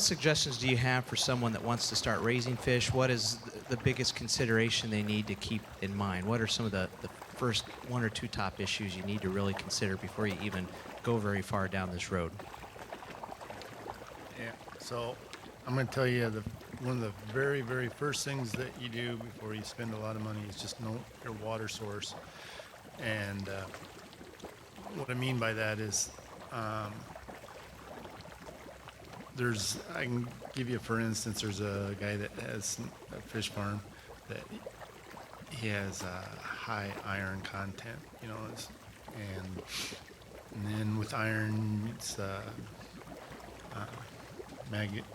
suggestions do you have for someone that wants to start raising fish? What is the biggest consideration they need to keep in mind? What are some of the first one or two top issues you need to really consider before you even go very far down this road? Yeah, so I'm going to tell you one of the very, very first things that you do before you spend a lot of money is just know your water source. And what I mean by that is I can give you, for instance, there's a guy that has a fish farm that he has a high iron content, and then with iron, it's magnesium.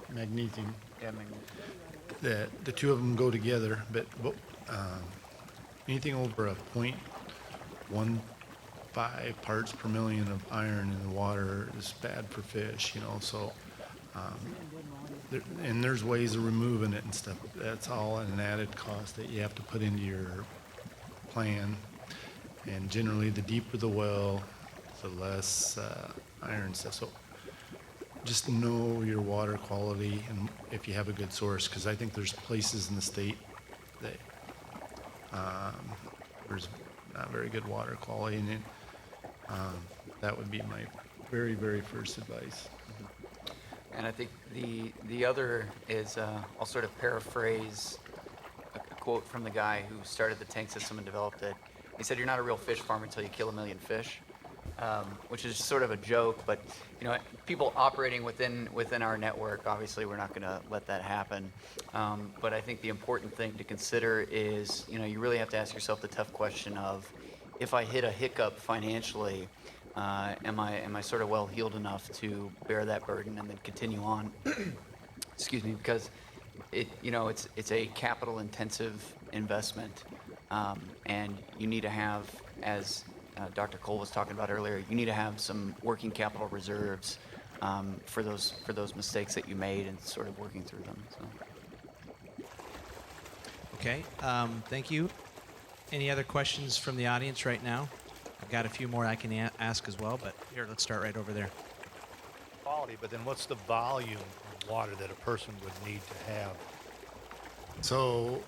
Yeah, magnesium. The two of them go together, but anything over a 0.15 parts per million of iron in the water is bad for fish, so and there's ways of removing it and stuff. That's all an added cost that you have to put into your plan. And generally, the deeper the well, the less iron stuff. So just know your water quality and if you have a good source, because I think there's places in the state that there's not very good water quality, and that would be my very, very first advice. And I think the other is, I'll sort of paraphrase a quote from the guy who started the tank system and developed it. He said, "You're not a real fish farmer until you kill 1 million fish," which is sort of a joke. But people operating within our network, obviously, we're not going to let that happen. But I think the important thing to consider is, you really have to ask yourself the tough question of, if I hit a hiccup financially, am I sort of well heeled enough to bear that burden and then continue on? Excuse me, because it's a capital intensive investment, and you need to have, as Dr. Cole was talking about earlier, you need to have some working capital reserves for those mistakes that you made and sort of working through them. So. Okay, thank you. Any other questions from the audience right now? I've got a few more I can ask as well, but here, let's start right over there. Quality, but then what's the volume of water that a person would need to have? So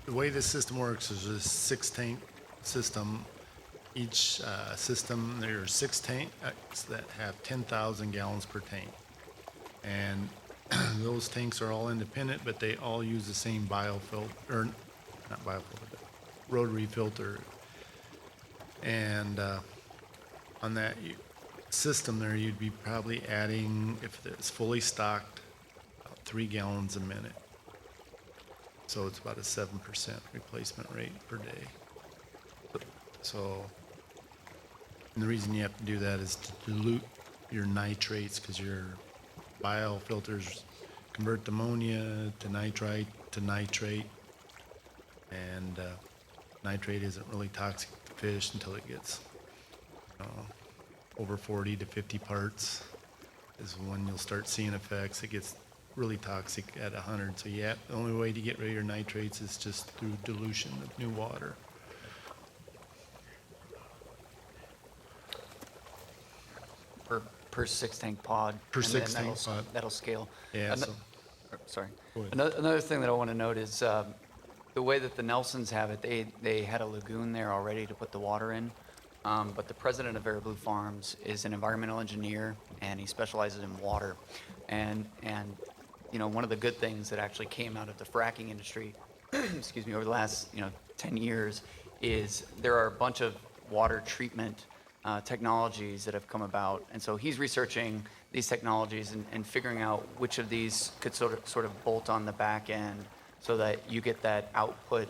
the way this system works is a 6-tank system. Each system, there's 6 tanks that have 10,000 gallons per tank. And those tanks are all independent, but they all use the same biofilter, or not biofilter, but rotary filter. And on that system there, you'd be probably adding, if it's fully stocked, about 3 gallons a minute. So it's about a 7% replacement rate per day. So, and the reason you have to do that is to dilute your nitrates, because your biofilters convert ammonia to nitrite to nitrate, and nitrate isn't really toxic to fish until it gets over 40 to 50 parts is when you'll start seeing effects. It gets really toxic at 100. So the only way to get rid of your nitrates is just through dilution of new water. Per 6-tank pod. Per 6-tank pod. That'll scale. Yeah. Sorry. Go ahead. Another thing that I want to note is the way that the Nelsons have it. They had a lagoon there already to put the water in. But the president of Vera Blue Farms is an environmental engineer, and he specializes in water. And one of the good things that actually came out of the fracking industry, excuse me, over the last 10 years, is there are a bunch of water treatment technologies that have come about. And so he's researching these technologies and figuring out which of these could sort of bolt on the back end so that you get that output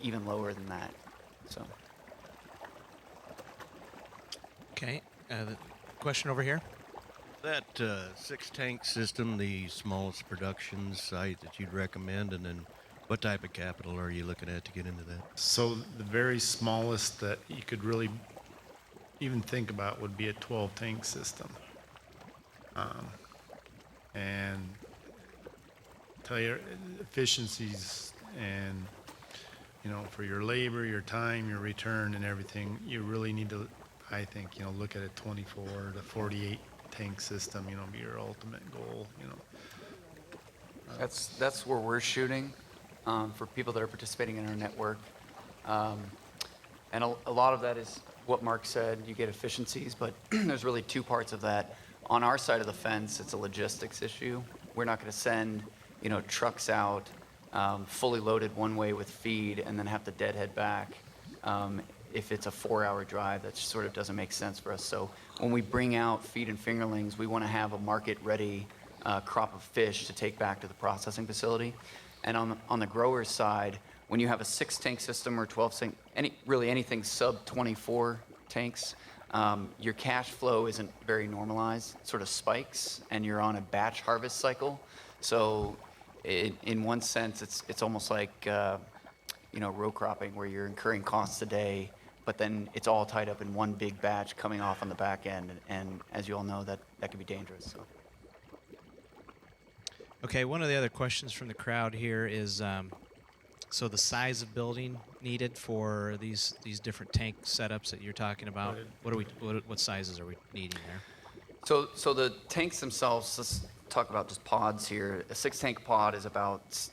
even lower than that. So. Okay, the question over here. That 6-tank system, the smallest production site that you'd recommend, and then what type of capital are you looking at to get into that? So the very smallest that you could really even think about would be a 12-tank system. And tell you efficiencies, and for your labor, your time, your return, and everything, you really need to, I think, look at a 24 to 48 tank system, be your ultimate goal, That's where we're shooting for people that are participating in our network. And a lot of that is what Mark said, you get efficiencies, but there's really two parts of that. On our side of the fence, it's a logistics issue. We're not going to send, trucks out fully loaded one way with feed and then have to deadhead back. If it's a 4-hour drive, that sort of doesn't make sense for us. So when we bring out feed and fingerlings, we want to have a market-ready crop of fish to take back to the processing facility. And on the grower's side, when you have a 6-tank system or 12-tank, really anything sub 24 tanks, your cash flow isn't very normalized. It sort of spikes, and you're on a batch harvest cycle. So in one sense, it's almost like row cropping, where you're incurring costs today, but then it's all tied up in one big batch coming off on the back end. And as you all know, that can be dangerous. So. Okay, one of the other questions from the crowd here is, so the size of building needed for these different tank setups that you're talking about. What sizes are we needing there? So the tanks themselves, let's talk about just pods here. A 6-tank pod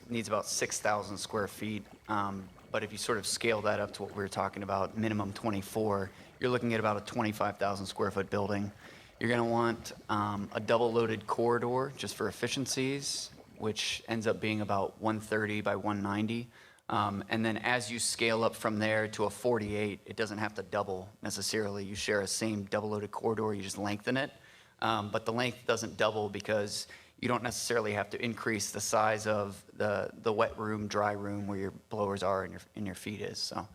needs about 6,000 square feet. But if you sort of scale that up to what we were talking about, minimum 24, you're looking at about a 25,000 square foot building. You're going to want a double loaded corridor just for efficiencies, which ends up being about 130 by 190. And then as you scale up from there to a 48, it doesn't have to double necessarily. You share a same double loaded corridor, you just lengthen it. But the length doesn't double because you don't necessarily have to increase the size of the wet room, dry room where your blowers are and your feed is. So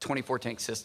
24 tank system.